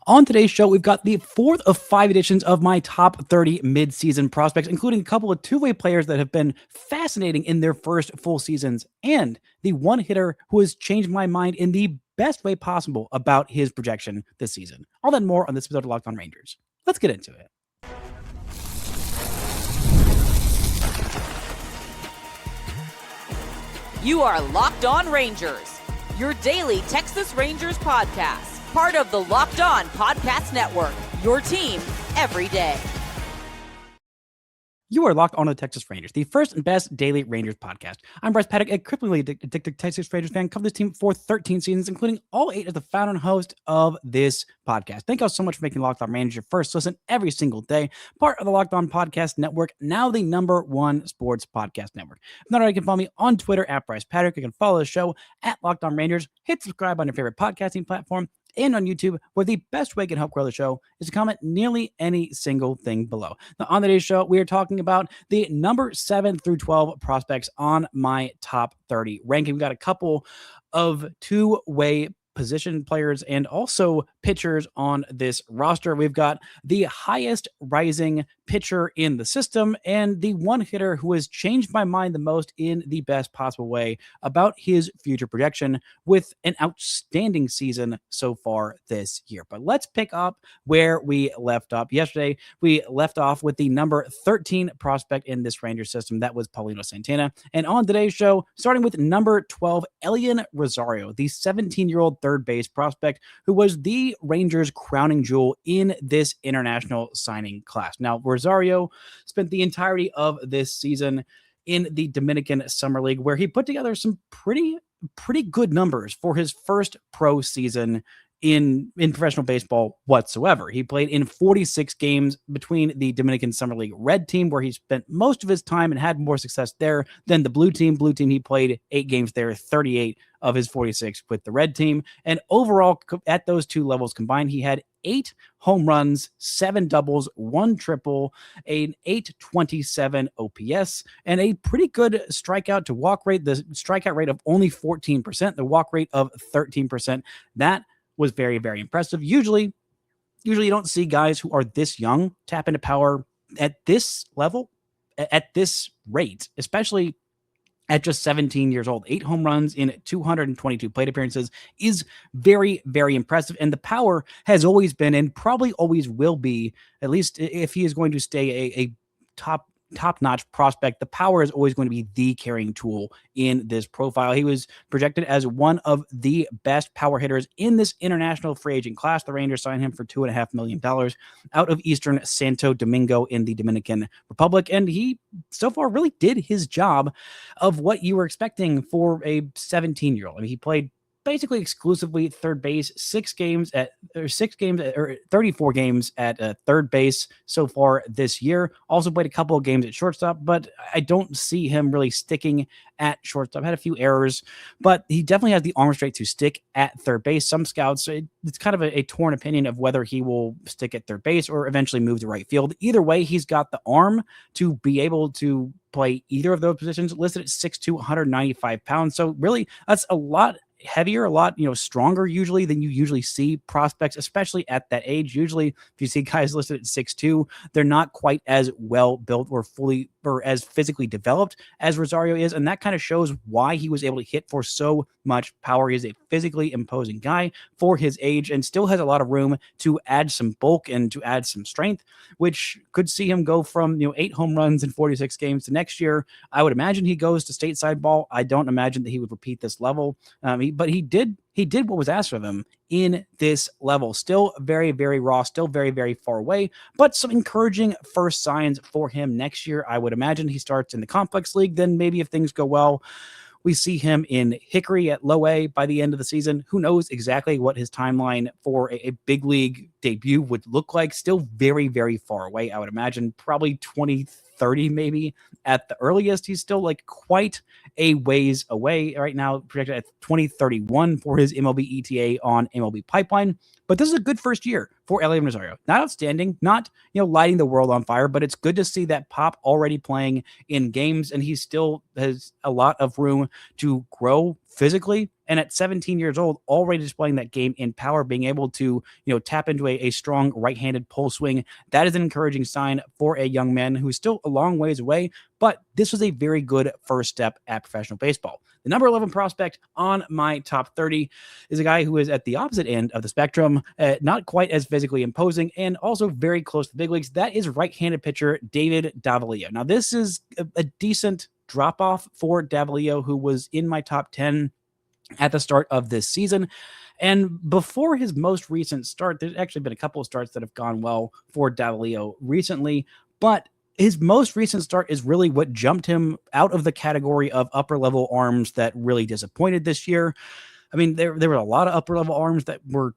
On today's show, we've got the fourth of 5 editions of my top 30 midseason prospects, including a couple of two-way players that have been fascinating in their first full seasons, and the one hitter who has changed my mind in the best way possible about his projection this season. All that and more on this episode of Locked On Rangers. Let's get into it. You are Locked On Rangers, your daily Texas Rangers podcast. Part of the Locked On Podcast Network, your team every day. You are locked on to the Texas Rangers, the first and best daily Rangers podcast. I'm Bryce Paddock, a cripplingly addicted Texas Rangers fan, covered this team for 13 seasons, including all 8 as the founder and host of this podcast. Thank you all so much for making Locked On Rangers your first listen every single day. Part of the Locked On Podcast Network, now the #1 sports podcast network. If not already, you can follow me on Twitter at Bryce Paddock. You can follow the show at Locked On Rangers. Hit subscribe on your favorite podcasting platform and on YouTube, where the best way you can help grow the show is to comment nearly any single thing below. Now, on today's show, we are talking about the number 7 through 12 prospects on my top 30 ranking. We've got a couple of two-way position players and also pitchers on this roster. We've got the highest rising pitcher in the system and the one hitter who has changed my mind the most in the best possible way about his future projection, with an outstanding season so far this year. But let's pick up where we left off yesterday. We left off with the number 13 prospect in this Ranger system. That was Paulino Santana. And on today's show, starting with number 12, Elian Rosario, the 17-year-old third base prospect who was the Rangers' crowning jewel in this international signing class. Now, Rosario spent the entirety of this season in the Dominican Summer League, where he put together some pretty good numbers for his first pro season in professional baseball whatsoever. He played in 46 games between the Dominican Summer League Red team, where he spent most of his time and had more success there than the Blue team. Blue team, he played 8 games there, 38 of his 46 with the Red team. And overall, at those two levels combined, he had 8 home runs, 7 doubles, 1 triple, an .827 OPS, and a pretty good strikeout to walk rate. The strikeout rate of only 14%, the walk rate of 13%. That was very, very impressive. Usually you don't see guys who are this young tap into power at this level, at this rate, especially at just 17 years old. 8 home runs in 222 plate appearances is very, very impressive. And the power has always been, and probably always will be, at least if he is going to stay a top-notch prospect, the power is always going to be the carrying tool in this profile. He was projected as one of the best power hitters in this international free agent class. The Rangers signed him for $2.5 million out of Eastern Santo Domingo in the Dominican Republic, and he so far really did his job of what you were expecting for a 17-year-old. I mean, he played basically exclusively third base, 34 games at third base so far this year. Also played a couple of games at shortstop, but I don't see him really sticking at shortstop. Had a few errors, but he definitely has the arm strength to stick at third base. Some scouts, it's kind of a torn opinion of whether he will stick at third base or eventually move to right field. Either way, he's got the arm to be able to play either of those positions, listed at 6'2", 195 pounds. So really, that's a lot heavier, a lot, stronger usually than you usually see prospects, especially at that age. Usually if you see guys listed at 6'2", they're not quite as well built or as physically developed as Rosario is. And that kind of shows why he was able to hit for so much power. He is a physically imposing guy for his age and still has a lot of room to add some bulk and to add some strength, which could see him go from, 8 home runs in 46 games to next year. I would imagine he goes to stateside ball. I don't imagine that he would repeat this level. But he did what was asked of him in this level. Still very, very raw, still very, very far away, but some encouraging first signs for him next year. I would imagine he starts in the complex league. Then maybe if things go well, we see him in Hickory at low A by the end of the season. Who knows exactly what his timeline for a big league debut would look like. Still very, very far away. I would imagine probably 2030 maybe at the earliest. He's still quite a ways away right now, projected at 2031 for his MLB ETA on MLB Pipeline. But this is a good first year for Elian Rosario. Not outstanding, not lighting the world on fire, but it's good to see that pop already playing in games, and he still has a lot of room to grow physically and at 17 years old, already displaying that game in power, being able to, tap into a strong right-handed pull swing. That is an encouraging sign for a young man who's still a long ways away, but this was a very good first step at professional baseball. The number 11 prospect on my top 30 is a guy who is at the opposite end of the spectrum, not quite as physically imposing and also very close to the big leagues. That is right-handed pitcher David Davalillo. Now, this is a decent drop-off for Davalillo, who was in my top 10 at the start of this season. And before his most recent start, there's actually been a couple of starts that have gone well for Davalillo recently, but his most recent start is really what jumped him out of the category of upper level arms that really disappointed this year. I mean, there were a lot of upper level arms that were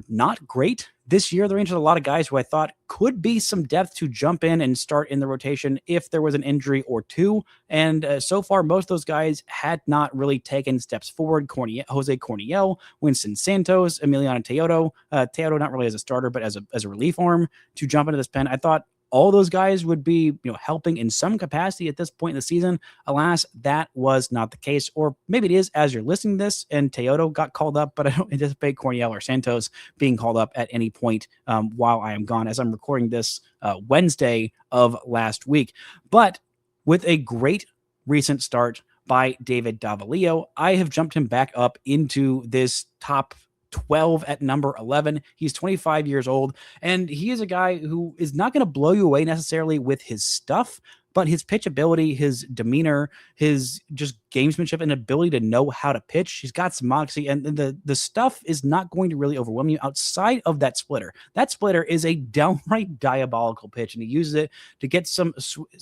not great this year. The Rangers had a lot of guys who I thought could be some depth to jump in and start in the rotation if there was an injury or two. And so far, most of those guys had not really taken steps forward. Jose Corniell, Winston Santos, Emiliano Teodo, Teodo not really as a starter, but as a relief arm to jump into this pen. I thought all those guys would be, helping in some capacity at this point in the season. Alas, that was not the case. Or maybe it is as you're listening to this and Teodo got called up, but I don't anticipate Corniell or Santos being called up at any point while I am gone, as I'm recording this Wednesday of last week. But with a great recent start by David Davalillo, I have jumped him back up into this top 12 at number 11. He's 25 years old, and he is a guy who is not going to blow you away necessarily with his stuff, but his pitchability, his demeanor, his just gamesmanship and ability to know how to pitch. He's got some moxie, and the stuff is not going to really overwhelm you outside of that splitter. That splitter is a downright diabolical pitch, and he uses it to get some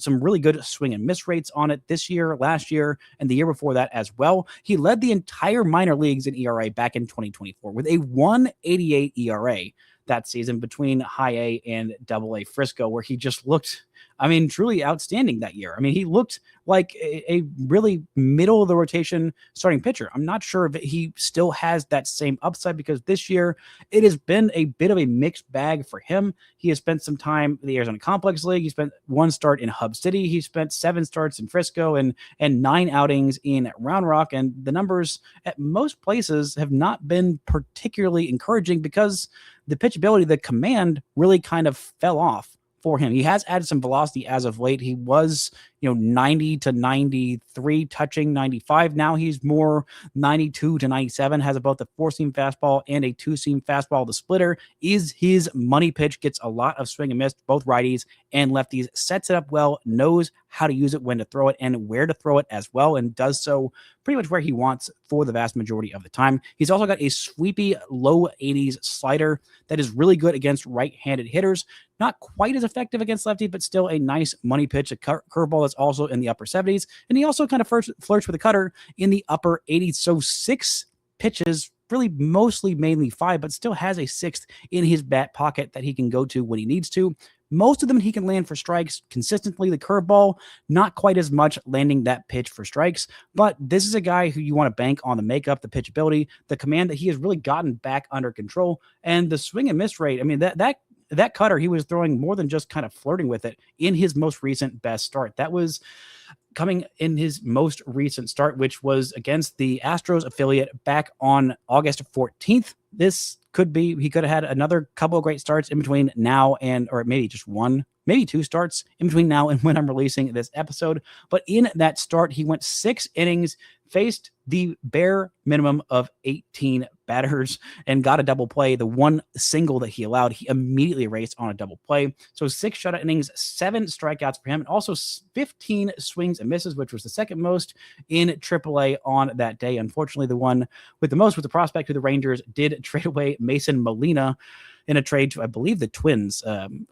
really good swing and miss rates on it this year, last year, and the year before that as well. He led the entire minor leagues in ERA back in 2024 with a 1.88 ERA that season between high A and double A Frisco, where he just looked, truly outstanding that year. He looked like a really middle of the rotation starting pitcher. I'm not sure if he still has that same upside, because this year it has been a bit of a mixed bag for him. He has spent some time in the Arizona Complex League. He spent one start in Hub City. He spent 7 starts in Frisco and 9 outings in Round Rock. And the numbers at most places have not been particularly encouraging because the pitchability, the command really kind of fell off for him. He has added some velocity as of late. He was, 90 to 93, touching 95. Now he's more 92 to 97, has about the 4-seam fastball and a 2-seam fastball. The splitter is his money pitch, gets a lot of swing and miss, both righties and lefties, sets it up well, knows how to use it, when to throw it, and where to throw it as well, and does so pretty much where he wants for the vast majority of the time. He's also got a sweepy low 80s slider that is really good against right-handed hitters. Not quite as effective against lefty, but still a nice money pitch. A curveball that's also in the upper 70s. And he also kind of flirts with a cutter in the upper 80s. So 6 pitches, really mostly mainly 5, but still has a 6th in his back pocket that he can go to when he needs to. Most of them he can land for strikes consistently. The curveball, not quite as much landing that pitch for strikes, but this is a guy who you want to bank on the makeup, the pitchability, the command that he has really gotten back under control, and the swing and miss rate. That cutter, he was throwing more than just kind of flirting with it in his most recent best start. That was coming in his most recent start, which was against the Astros affiliate back on August 14th. This could be, he could have had another couple of great starts in between now and, or maybe just one, maybe 2 starts in between now and when I'm releasing this episode. But in that start, he went 6 innings, faced the bare minimum of 18 batters, and got a double play. The one single that he allowed, he immediately erased on a double play. So 6 shutout innings, 7 strikeouts for him, and also 15 swings and misses, which was the second most in AAA on that day. Unfortunately, the one with the most was the prospect who the Rangers did trade away, Mason Molina, in a trade to, I believe, the Twins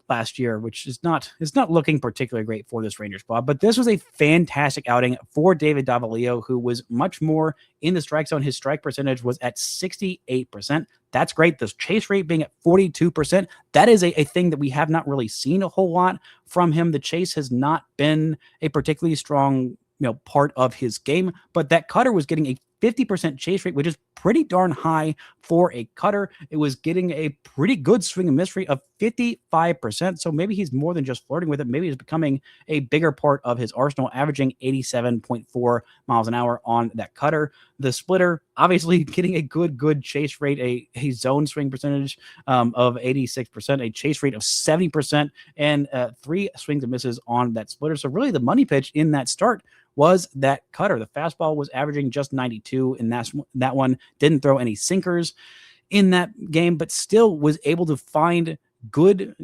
last year, which is not looking particularly great for this Rangers squad. But this was a fantastic outing for David Davalillo, who was much more in the strike zone. His strike percentage was at 68%. That's great. The chase rate being at 42%. That is a thing that we have not really seen a whole lot from him. The chase has not been a particularly strong part of his game, but that cutter was getting a 50% chase rate, which is pretty darn high for a cutter. It was getting a pretty good swing and miss rate of 55%. So maybe he's more than just flirting with it. Maybe it's becoming a bigger part of his arsenal, averaging 87.4 miles an hour on that cutter. The splitter, obviously getting a good chase rate, a zone swing percentage of 86%, a chase rate of 70%, and 3 swings and misses on that splitter. So really the money pitch in that start was that cutter. The fastball was averaging just 92, and that one didn't throw any sinkers in that game, but still was able to find good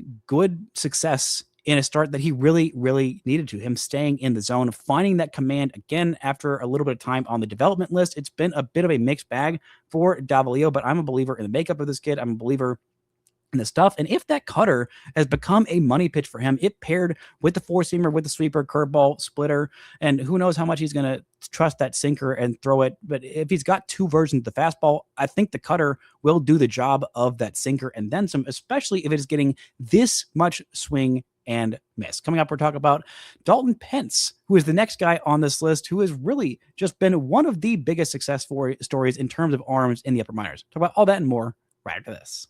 success in a start that he really needed to. Him staying in the zone, finding that command again after a little bit of time on the development list. It's been a bit of a mixed bag for Davalillo, but I'm a believer in the makeup of this kid. I'm a believer in the stuff. And if that cutter has become a money pitch for him, it paired with the four-seamer, with the sweeper, curveball, splitter, and who knows how much he's going to trust that sinker and throw it. But if he's got 2 versions of the fastball, I think the cutter will do the job of that sinker and then some, especially if it is getting this much swing and miss. Coming up, we're talking about Dalton Pence, who is the next guy on this list, who has really just been one of the biggest success stories in terms of arms in the upper minors. Talk about all that and more right after this.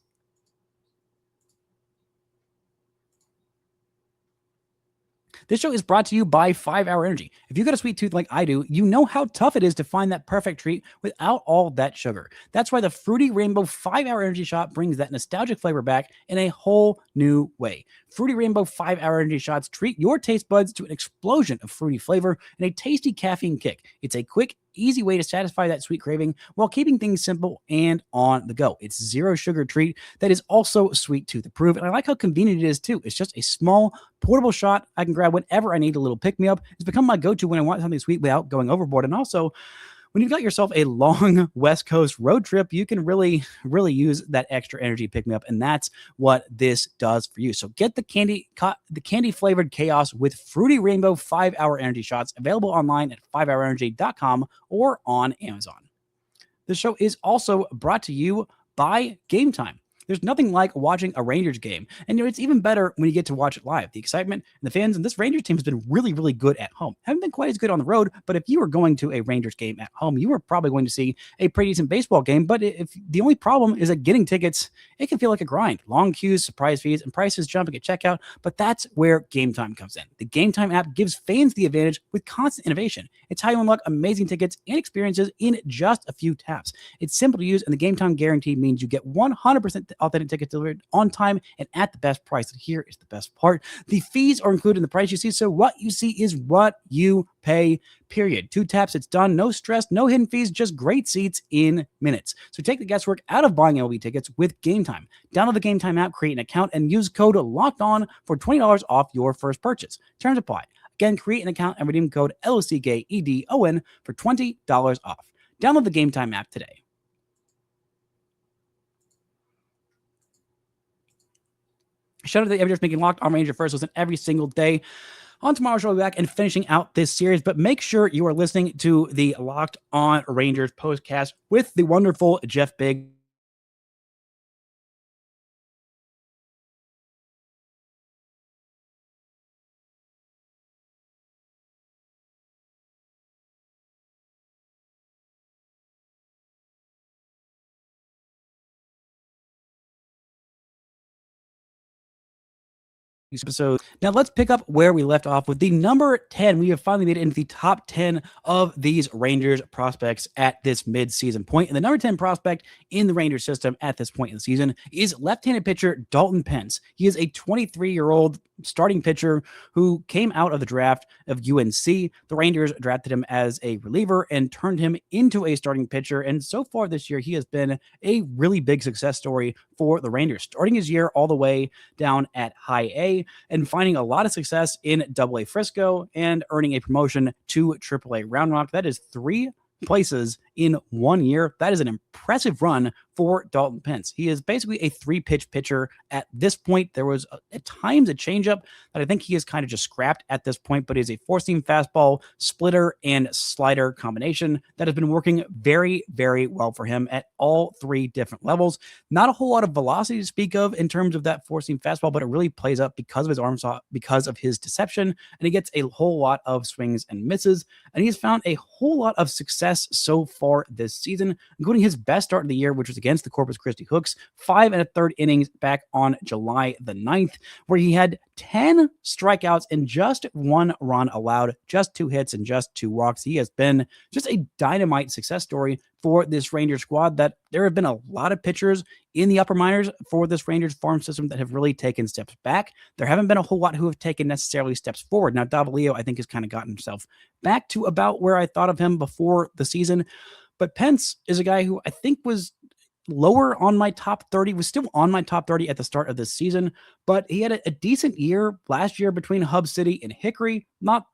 This show is brought to you by 5 Hour Energy. If you got a sweet tooth like I do, you know how tough it is to find that perfect treat without all that sugar. That's why the Fruity Rainbow 5 Hour Energy Shot brings that nostalgic flavor back in a whole new way. Fruity Rainbow 5 Hour Energy Shots treat your taste buds to an explosion of fruity flavor and a tasty caffeine kick. It's a quick, easy way to satisfy that sweet craving while keeping things simple and on the go. It's zero sugar treat that is also sweet tooth approved. And I like how convenient it is too. It's just a small portable shot I can grab whenever I need a little pick me up. It's become my go-to when I want something sweet without going overboard. And also, when you've got yourself a long West Coast road trip, you can really use that extra energy pick me up, and that's what this does for you. So get the candy flavored chaos with Fruity Rainbow 5 Hour Energy Shots, available online at 5hourenergy.com or on Amazon. This show is also brought to you by Game Time. There's nothing like watching a Rangers game, and it's even better when you get to watch it live. The excitement and the fans, and this Rangers team has been really good at home. Haven't been quite as good on the road, but if you were going to a Rangers game at home, you were probably going to see a pretty decent baseball game. But if the only problem is that getting tickets, it can feel like a grind. Long queues, surprise fees, and prices jumping at checkout, but that's where Game Time comes in. The Game Time app gives fans the advantage with constant innovation. It's how you unlock amazing tickets and experiences in just a few taps. It's simple to use, and the Game Time guarantee means you get 100% authentic tickets delivered on time and at the best price. And here is the best part. The fees are included in the price you see, so what you see is what you pay, period. 2 taps, it's done. No stress, no hidden fees, just great seats in minutes. So take the guesswork out of buying MLB tickets with Game Time. Download the Game Time app, create an account, and use code LOCKEDON for $20 off your first purchase. Terms apply. Again, create an account and redeem code LOCKEDON for $20 off. Download the Game Time app today. Shout out to the Avengers making Locked On Ranger first listen every single day. On tomorrow's show, we'll be back and finishing out this series, but make sure you are listening to the Locked On Rangers postcast with the wonderful Jeff Biggs. Episode. Now let's pick up where we left off with the number 10. We have finally made it into the top 10 of these Rangers prospects at this mid-season point. And the number 10 prospect in the Rangers system at this point in the season is left-handed pitcher Dalton Pence. He is a 23-year-old starting pitcher who came out of the draft of UNC. The Rangers drafted him as a reliever and turned him into a starting pitcher. And so far this year, he has been a really big success story for the Rangers, starting his year all the way down at high A and finding a lot of success in Double-A Frisco and earning a promotion to Triple-A Round Rock. That is 3 places in 1 year. That is an impressive run for Dalton Pence. He is basically a 3-pitch pitcher at this point. There was at times a changeup that I think he is kind of just scrapped at this point, but is a 4-seam fastball, splitter, and slider combination that has been working very, very well for him at all 3 different levels. Not a whole lot of velocity to speak of in terms of that 4-seam fastball, but it really plays up because of his arm saw, because of his deception, and he gets a whole lot of swings and misses, and he's found a whole lot of success so far this season, including his best start of the year, which was against the Corpus Christi Hooks, 5 1/3 innings back on July the 9th, where he had 10 strikeouts and just 1 run allowed, just 2 hits and just 2 walks. He has been just a dynamite success story for this Rangers squad. That there have been a lot of pitchers in the upper minors for this Rangers farm system that have really taken steps back. There haven't been a whole lot who have taken necessarily steps forward. Now, Davalillo, I think, has kind of gotten himself back to about where I thought of him before the season. But Pence is a guy who I think was lower on my top 30, was still on my top 30 at the start of this season, but he had a decent year last year between Hub City and Hickory. Not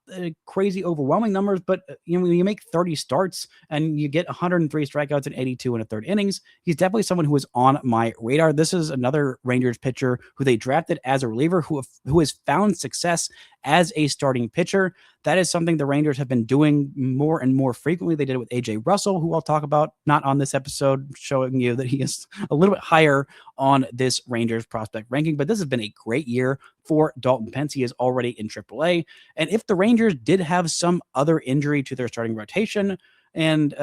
crazy overwhelming numbers, but when you make 30 starts and you get 103 strikeouts and 82 1/3 innings, he's definitely someone who is on my radar. This is another Rangers pitcher who they drafted as a reliever who has found success as a starting pitcher. That is something the Rangers have been doing more and more frequently. They did it with AJ Russell, who I'll talk about not on this episode, showing you that he is a little bit higher on this Rangers prospect ranking. But this has been a great year for Dalton Pence. He is already in AAA. And if the Rangers did have some other injury to their starting rotation, and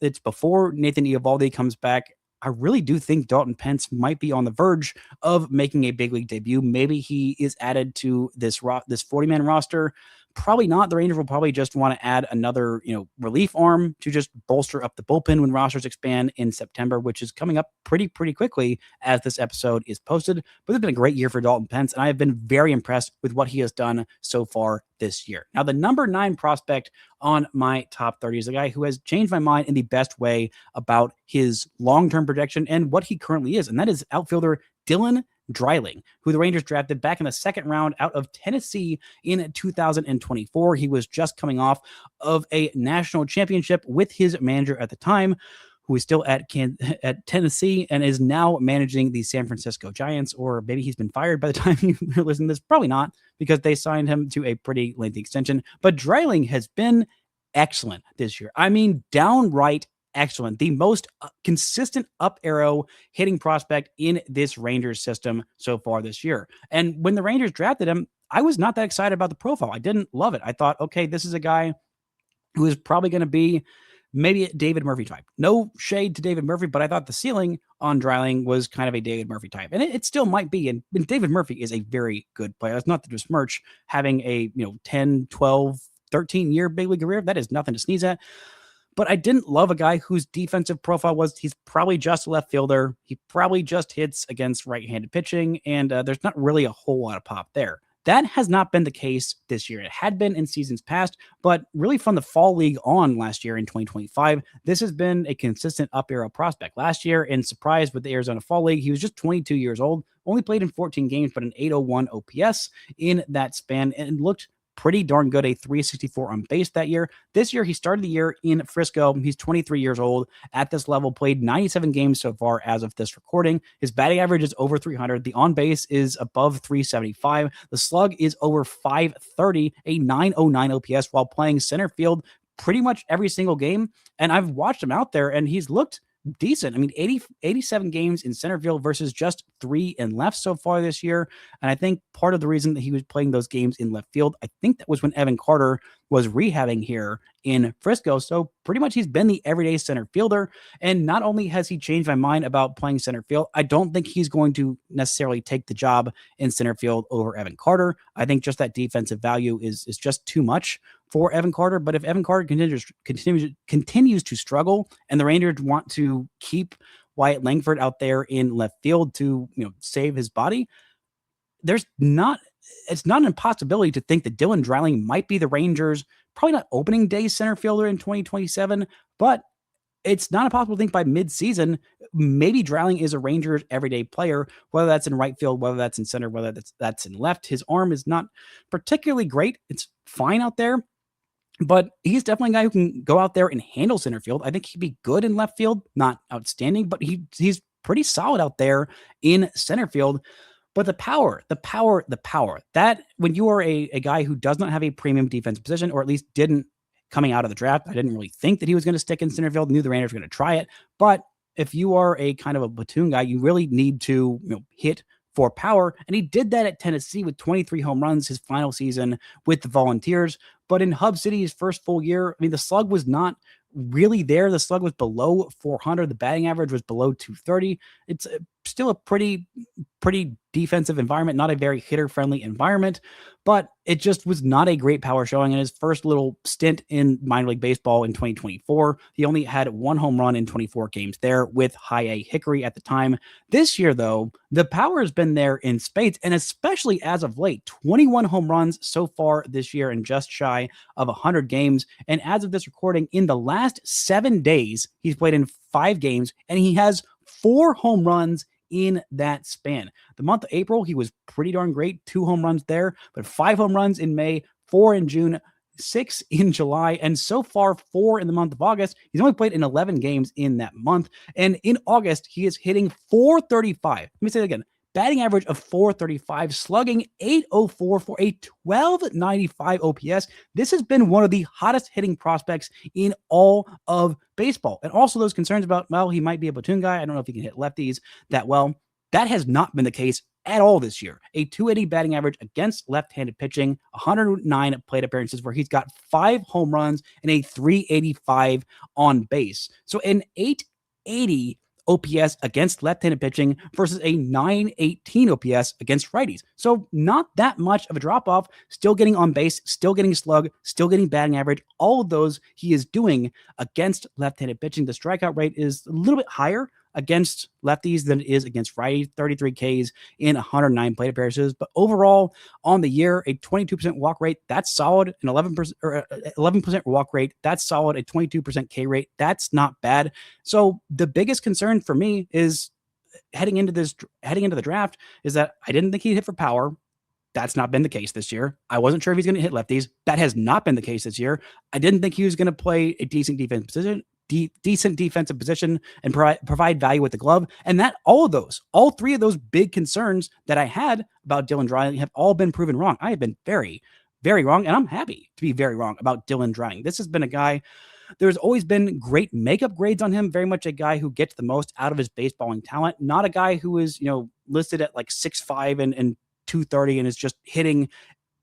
it's before Nathan Eovaldi comes back, I really do think Dalton Pence might be on the verge of making a big league debut. Maybe he is added to this 40-man roster. Probably not. The Rangers will probably just want to add another, relief arm to just bolster up the bullpen when rosters expand in September, which is coming up pretty quickly as this episode is posted. But it's been a great year for Dalton Pence, and I have been very impressed with what he has done so far this year. Now, the number 9 prospect on my top 30 is a guy who has changed my mind in the best way about his long-term projection and what he currently is, and that is outfielder Dylan Dreiling, who the Rangers drafted back in the 2nd round out of Tennessee in 2024. He was just coming off of a national championship with his manager at the time, who is still at Tennessee and is now managing the San Francisco Giants, or maybe he's been fired by the time you're listening to this. Probably not, because they signed him to a pretty lengthy extension. But Dreiling has been excellent this year. I mean, downright excellent. The most consistent up arrow hitting prospect in this Rangers system so far this year. And when the Rangers drafted him, I was not that excited about the profile. I didn't love it. I thought, okay, this is a guy who is probably going to be maybe a David Murphy type. No shade to David Murphy, but I thought the ceiling on Dreiling was kind of a David Murphy type. And it still might be. And David Murphy is a very good player. That's not to besmirch having a 10, 12, 13-year big league career. That is nothing to sneeze at. But I didn't love a guy whose defensive profile was he's probably just a left fielder. He probably just hits against right-handed pitching, and there's not really a whole lot of pop there. That has not been the case this year. It had been in seasons past, but really from the fall league on last year in 2025, this has been a consistent up arrow prospect. Last year, in surprise with the Arizona Fall League, he was just 22 years old, only played in 14 games, but an 801 OPS in that span, and looked pretty darn good, a 364 on base that year. This year, he started the year in Frisco. He's 23 years old at this level, played 97 games so far as of this recording. His batting average is over 300. The on base is above 375. The slug is over 530, a 909 OPS while playing center field pretty much every single game. And I've watched him out there and he's looked decent. I mean, 87 games in center field versus just 3 in left so far this year. And I think part of the reason that he was playing those games in left field, I think that was when Evan Carter was rehabbing here in Frisco. So pretty much he's been the everyday center fielder. And not only has he changed my mind about playing center field, I don't think he's going to necessarily take the job in center field over Evan Carter. I think just that defensive value is just too much for Evan Carter. But if Evan Carter continues to struggle and the Rangers want to keep Wyatt Langford out there in left field to save his body, it's not an impossibility to think that Dylan Dreiling might be the Rangers' probably not opening day center fielder in 2027, but it's not impossible to think by mid-season, maybe Dreiling is a Rangers everyday player, whether that's in right field, whether that's in center, whether that's in left. His arm is not particularly great. It's fine out there. But he's definitely a guy who can go out there and handle center field. I think he'd be good in left field, not outstanding, but he's pretty solid out there in center field. But the power, that when you are a guy who does not have a premium defensive position, or at least didn't coming out of the draft, I didn't really think that he was going to stick in center field. Knew the Rangers were going to try it. But if you are a kind of a platoon guy, you really need to hit for power. And he did that at Tennessee with 23 home runs his final season with the Volunteers. But in Hub City, his first full year, I mean, the slug was not really there. The slug was below 400. The batting average was below 230. It's still a pretty defensive environment, not a very hitter-friendly environment, but it just was not a great power showing in his first little stint in minor league baseball in 2024. He only had 1 home run in 24 games there with High A Hickory at the time. This year, though, the power has been there in spades, and especially as of late, 21 home runs so far this year and just shy of 100 games. And as of this recording, in the last 7 days, he's played in 5 games, and he has 4 home runs in that span. The month of April, he was pretty darn great. 2 home runs there, but 5 home runs in May, 4 in June, 6 in July, and so far 4 in the month of August. He's only played in 11 games in that month. And in August, he is hitting .435. Let me say that again. Batting average of .435, slugging .804 for a .1295 OPS. This has been one of the hottest hitting prospects in all of baseball. And also those concerns about, well, he might be a platoon guy. I don't know if he can hit lefties that well. That has not been the case at all this year. A .280 batting average against left-handed pitching, 109 plate appearances where he's got 5 home runs and a .385 on base. So an .880 OPS against left-handed pitching versus a .918 OPS against righties. So not that much of a drop-off, still getting on base, still getting slug, still getting batting average. All of those he is doing against left-handed pitching. The strikeout rate is a little bit higher against lefties than it is against righties, 33 Ks in 109 plate appearances. But overall, on the year, a 22% walk rate, that's solid. An 11% walk rate, that's solid. A 22% K rate, that's not bad. So the biggest concern for me is heading into the draft is that I didn't think he'd hit for power. That's not been the case this year. I wasn't sure if he's going to hit lefties. That has not been the case this year. I didn't think he was going to play a decent defensive position and provide value with the glove. And that all 3 of those big concerns that I had about Dylan Dreiling have all been proven wrong. I have been very, very wrong, and I'm happy to be very wrong about Dylan Dreiling. This has been a guy, there's always been great makeup grades on him, very much a guy who gets the most out of his baseballing talent, not a guy who is, listed at like 6'5" and 230 and is just hitting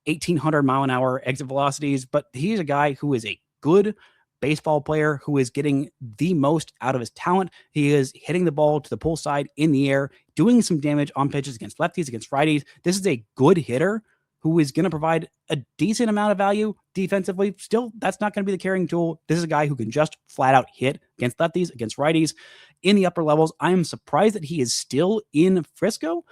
1,800 mile an hour exit velocities, but he's a guy who is a good baseball player who is getting the most out of his talent. He is hitting the ball to the pull side in the air, doing some damage on pitches against lefties, against righties. This is a good hitter who is going to provide a decent amount of value defensively. Still, that's not going to be the carrying tool. This is a guy who can just flat out hit against lefties, against righties in the upper levels. I am surprised that he is still in Frisco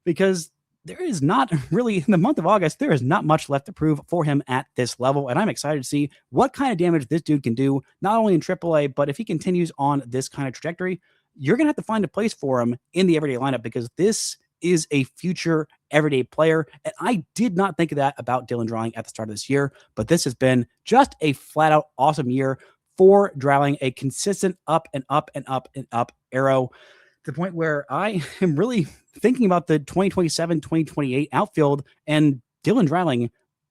because there is not really, in the month of August, there is not much left to prove for him at this level. And I'm excited to see what kind of damage this dude can do, not only in AAA, but if he continues on this kind of trajectory, you're going to have to find a place for him in the everyday lineup because this is a future everyday player. And I did not think of that about Dylan Dreiling at the start of this year, but this has been just a flat out awesome year for Dreiling, a consistent up and up and up and up arrow, to the point where I am really thinking about the 2027, 2028 outfield, and Dylan Dreiling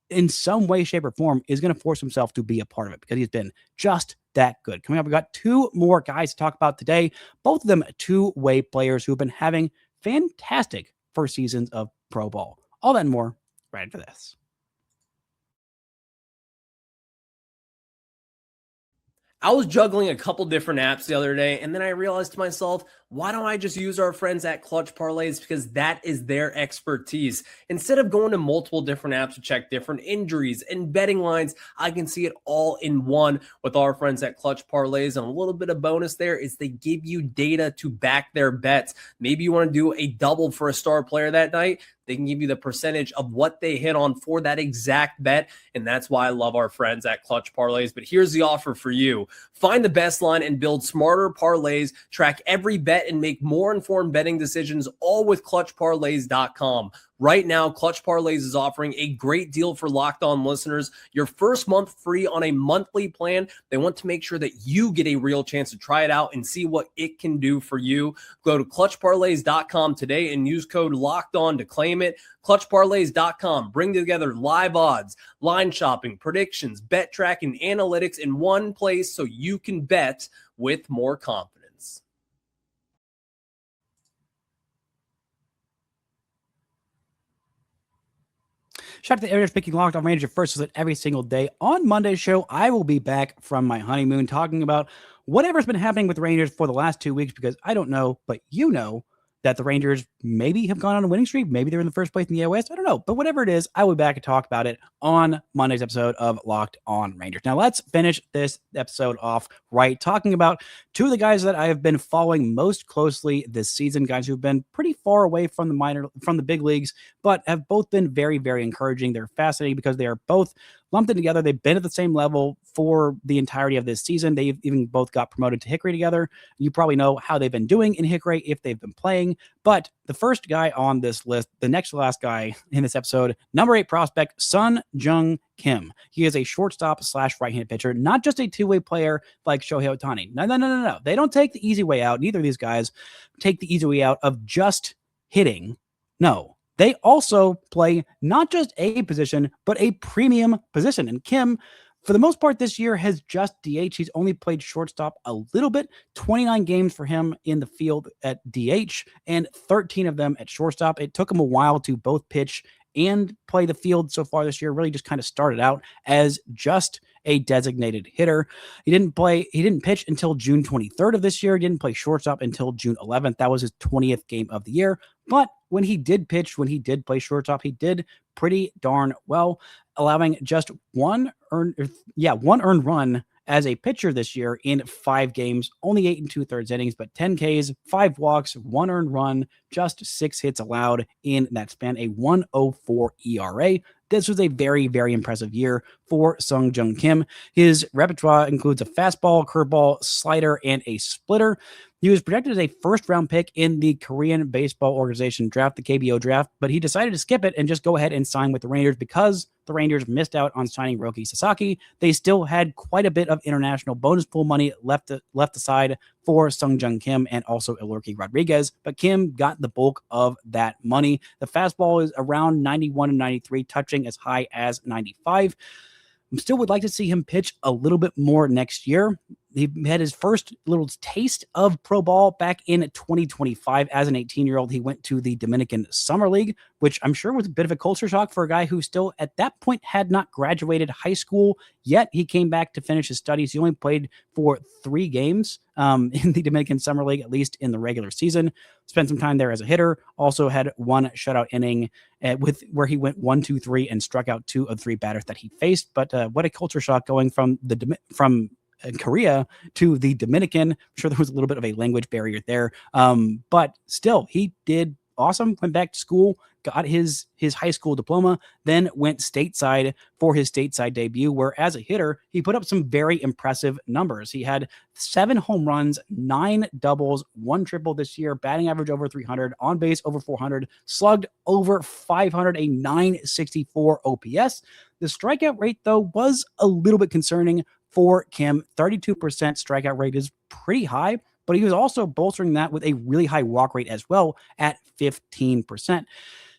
in some way, shape, or form is going to force himself to be a part of it because he's been just that good. Coming up, we've got 2 more guys to talk about today, both of them 2-way players who have been having fantastic first seasons of pro ball. All that and more right after this. I was juggling a couple different apps the other day, and then I realized to myself, why don't I just use our friends at Clutch Parlays? Because that is their expertise. Instead of going to multiple different apps to check different injuries and betting lines, I can see it all in one with our friends at Clutch Parlays. And a little bit of bonus there is they give you data to back their bets. Maybe you want to do a double for a star player that night. They can give you the percentage of what they hit on for that exact bet. And that's why I love our friends at Clutch Parlays. But here's the offer for you. Find the best line and build smarter parlays. Track every bet bet and make more informed betting decisions, all with clutchparlays.com. Right now, Clutch Parlays is offering a great deal for Locked On listeners. Your first month free on a monthly plan. They want to make sure that you get a real chance to try it out and see what it can do for you. Go to clutchparlays.com today and use code Locked On to claim it. Clutchparlays.com. Bring together live odds, line shopping, predictions, bet tracking, analytics in one place so you can bet with more confidence. Shout out to the areas picking Locked On Rangers first listen every single day. On Monday's show, I will be back from my honeymoon talking about whatever's been happening with the Rangers for the last 2 weeks, because I don't know, but you know that the Rangers maybe have gone on a winning streak. Maybe they're in the first place in the AOS. I don't know. But whatever it is, I will be back to talk about it on Monday's episode of Locked On Rangers. Now, let's finish this episode off right, talking about two of the guys that I have been following most closely this season, guys who've been pretty far away from the big leagues, but have both been very, very encouraging. They're fascinating because they are both lumped in together. They've been at the same level for the entirety of this season. They've even both got promoted to Hickory together. You probably know how they've been doing in Hickory if they've been playing. But the first guy on this list, the next to last guy in this episode, number 8 prospect, Seong-Jun Kim. He is a shortstop / right-handed pitcher, not just a two-way player like Shohei Ohtani. No. They don't take the easy way out. Neither of these guys take the easy way out of just hitting. No. They also play not just a position, but a premium position. And Kim, for the most part this year, has just DH. He's only played shortstop a little bit, 29 games for him in the field at DH and 13 of them at shortstop. It took him a while to both pitch and play the field so far this year. Really just kind of started out as just a designated hitter. He didn't pitch until June 23rd of this year. He didn't play shortstop until June 11th. That was his 20th game of the year. But when he did pitch, when he did play shortstop, he did pretty darn well, allowing just one earned run as a pitcher this year in 5 games, only 8 2/3 innings, but 10 Ks, 5 walks, 1 earned run, just 6 hits allowed in that span, a 1.04 ERA. This was a very, very impressive year for Seong-Jun Kim. His repertoire includes a fastball, curveball, slider, and a splitter. He was projected as a first-round pick in the Korean Baseball Organization draft, the KBO draft, but he decided to skip it and just go ahead and sign with the Rangers because the Rangers missed out on signing Roki Sasaki. They still had quite a bit of international bonus pool money left aside for Seong-Jun Kim and also Elorky Rodriguez, but Kim got the bulk of that money. The fastball is around 91 and 93, touching as high as 95. Still would like to see him pitch a little bit more next year. He had his first little taste of pro ball back in 2025 as an 18-year-old. He went to the Dominican Summer League, which I'm sure was a bit of a culture shock for a guy who still at that point had not graduated high school yet. He came back to finish his studies. He only played for 3 games in the Dominican Summer League, at least in the regular season. Spent some time there as a hitter. Also had 1 shutout inning where he went 1-2-3 and struck out 2 of 3 batters that he faced. But what a culture shock going from Korea to the Dominican. I'm sure there was a little bit of a language barrier there. But still, he did awesome. Went back to school, got his high school diploma, then went stateside for his stateside debut, where as a hitter, he put up some very impressive numbers. He had 7 home runs, 9 doubles, 1 triple this year, batting average over 300, on base over 400, slugged over 500, a 964 OPS. The strikeout rate, though, was a little bit concerning for Kim. 32% strikeout rate is pretty high, but he was also bolstering that with a really high walk rate as well at 15%.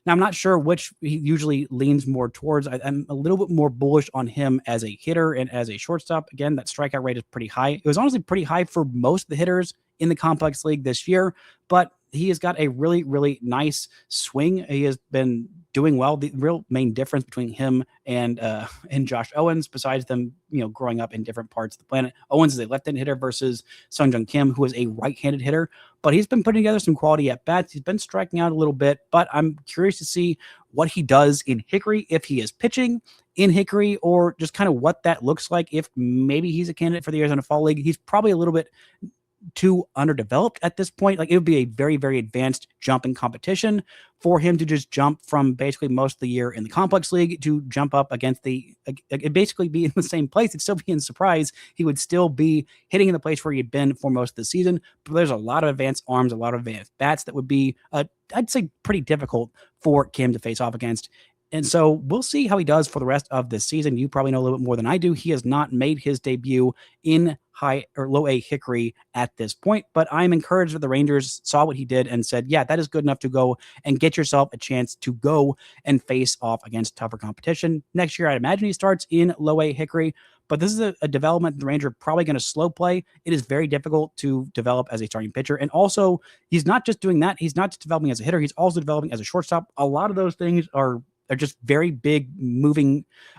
Now, I'm not sure which he usually leans more towards. I'm a little bit more bullish on him as a hitter and as a shortstop. Again, that strikeout rate is pretty high. It was honestly pretty high for most of the hitters in the complex league this year, but he has got a really, really nice swing. He has been doing well. The real main difference between him and Josh Owens, besides them, growing up in different parts of the planet, Owens is a left-handed hitter versus Seong-Jun Kim, who is a right-handed hitter. But he's been putting together some quality at bats. He's been striking out a little bit, but I'm curious to see what he does in Hickory, if he is pitching in Hickory, or just kind of what that looks like. If maybe he's a candidate for the Arizona Fall League, he's probably a little bit too underdeveloped at this point. Like, it would be a very, very advanced jump in competition for him to just jump from basically most of the year in the complex league to jump up against it'd basically be in the same place. It'd still be in surprise. He would still be hitting in the place where he had been for most of the season. But there's a lot of advanced arms, a lot of advanced bats that would be, I'd say, pretty difficult for Kim to face off against. And so we'll see how he does for the rest of this season. You probably know a little bit more than I do. He has not made his debut in high or low A Hickory at this point, but I'm encouraged that the Rangers saw what he did and said, yeah, that is good enough to go and get yourself a chance to go and face off against tougher competition. Next year, I'd imagine he starts in low A Hickory, but this is a development the Rangers are probably going to slow play. It is very difficult to develop as a starting pitcher. And also, he's not just doing that. He's not just developing as a hitter. He's also developing as a shortstop. A lot of those things are just very big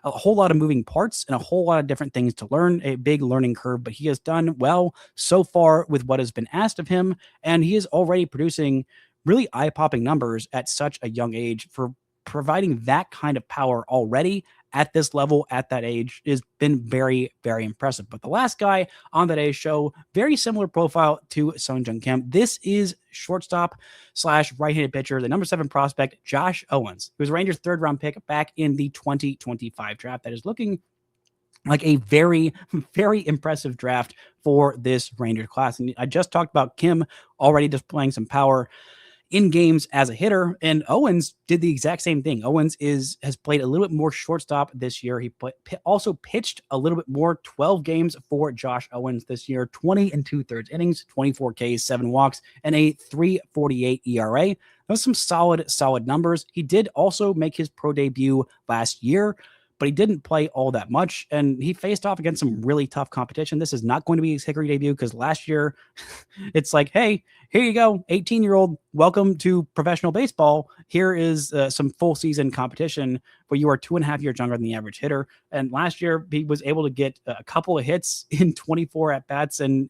a whole lot of moving parts and a whole lot of different things to learn, a big learning curve, but he has done well so far with what has been asked of him. And he is already producing really eye-popping numbers at such a young age. For providing that kind of power already at this level, at that age, has been very, very impressive. But the last guy on today's show, very similar profile to Seong-Jun Kim. This is shortstop / right-handed pitcher, the number 7 prospect, Josh Owens, who was Rangers' 3rd-round pick back in the 2025 draft. That is looking like a very, very impressive draft for this Rangers class. And I just talked about Kim already displaying some power in games as a hitter, and Owens did the exact same thing. Owens has played a little bit more shortstop this year. He also pitched a little bit more, 12 games for Josh Owens this year, 20 2/3 innings, 24 Ks, 7 walks, and a 3.48 ERA. Those are some solid numbers. He did also make his pro debut last year, but he didn't play all that much, and he faced off against some really tough competition. This is not going to be his Hickory debut, because last year it's like, hey, here you go, 18-year-old, welcome to professional baseball. Here is some full season competition where you are 2.5 years younger than the average hitter. And last year he was able to get a couple of hits in 24 at-bats and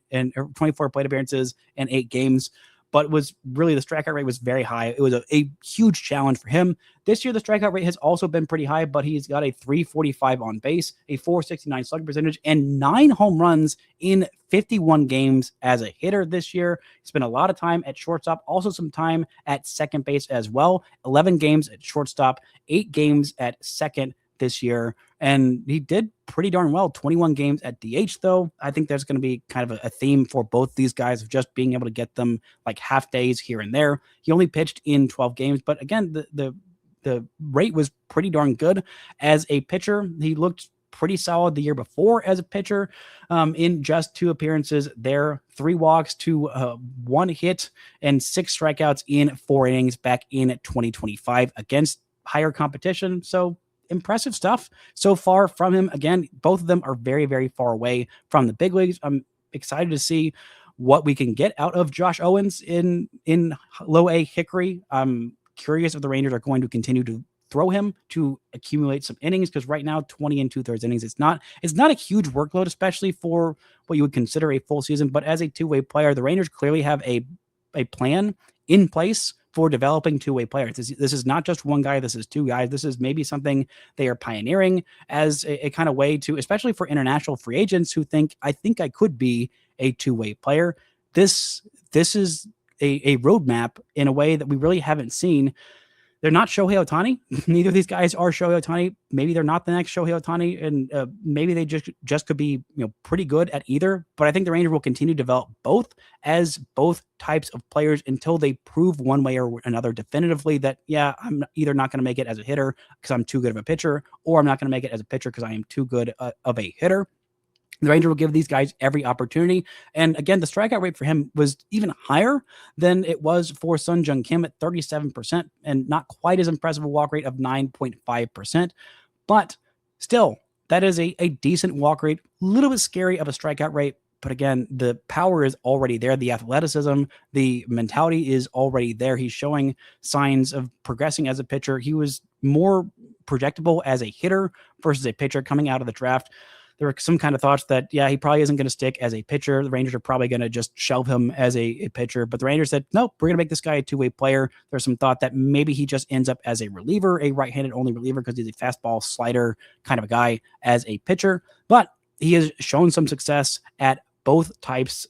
24 plate appearances and 8 games. But was really, the strikeout rate was very high. It was a huge challenge for him. This year, the strikeout rate has also been pretty high, but he's got a 345 on base, a 469 slugging percentage, and 9 home runs in 51 games as a hitter this year. He spent a lot of time at shortstop, also some time at second base as well. 11 games at shortstop, 8 games at second this year, and he did pretty darn well. 21 games at DH, though. I think there's going to be kind of a theme for both these guys of just being able to get them like half days here and there. He only pitched in 12 games, but again, the rate was pretty darn good as a pitcher. He looked pretty solid the year before as a pitcher, in just 2 appearances there, 3 walks to 1 hit and 6 strikeouts in 4 innings back in 2025 against higher competition. So impressive stuff so far from him. Again, both of them are very, very far away from the big leagues. I'm excited to see what we can get out of Josh Owens in low A Hickory. I'm curious if the Rangers are going to continue to throw him to accumulate some innings, because right now 20 2/3 innings, it's not a huge workload, especially for what you would consider a full season. But as a two-way player, the Rangers clearly have a plan in place for developing two-way players. This is not just one guy. This is 2 guys. This is maybe something they are pioneering as a kind of way to, especially for international free agents who think, I think I could be a two-way player. This is a roadmap in a way that we really haven't seen. They're not Shohei Ohtani. Neither of these guys are Shohei Ohtani. Maybe they're not the next Shohei Ohtani, and maybe they just could be pretty good at either. But I think the Rangers will continue to develop both as both types of players until they prove one way or another definitively that, yeah, I'm either not going to make it as a hitter because I'm too good of a pitcher, or I'm not going to make it as a pitcher because I am too good of a hitter. The Rangers will give these guys every opportunity. And again, the strikeout rate for him was even higher than it was for Seong-Jun Kim at 37%, and not quite as impressive a walk rate of 9.5%. But still, that is a decent walk rate, a little bit scary of a strikeout rate. But again, the power is already there. The athleticism, the mentality is already there. He's showing signs of progressing as a pitcher. He was more projectable as a hitter versus a pitcher coming out of the draft. There were some kind of thoughts that, yeah, he probably isn't going to stick as a pitcher. The Rangers are probably going to just shelve him as a pitcher. But the Rangers said, nope, we're going to make this guy a two-way player. There's some thought that maybe he just ends up as a reliever, a right-handed only reliever, because he's a fastball slider kind of a guy as a pitcher. But he has shown some success at both types,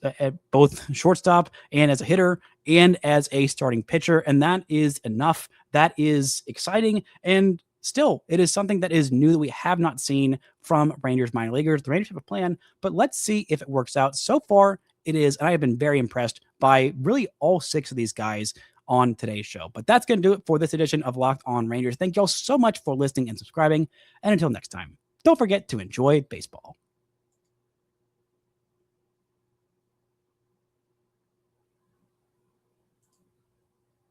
both shortstop and as a hitter and as a starting pitcher. And that is enough. That is exciting. And still, it is something that is new that we have not seen from Rangers minor leaguers. The Rangers have a plan, but let's see if it works out. So far, it is. And I have been very impressed by really all 6 of these guys on today's show. But that's going to do it for this edition of Locked On Rangers. Thank you all so much for listening and subscribing. And until next time, don't forget to enjoy baseball.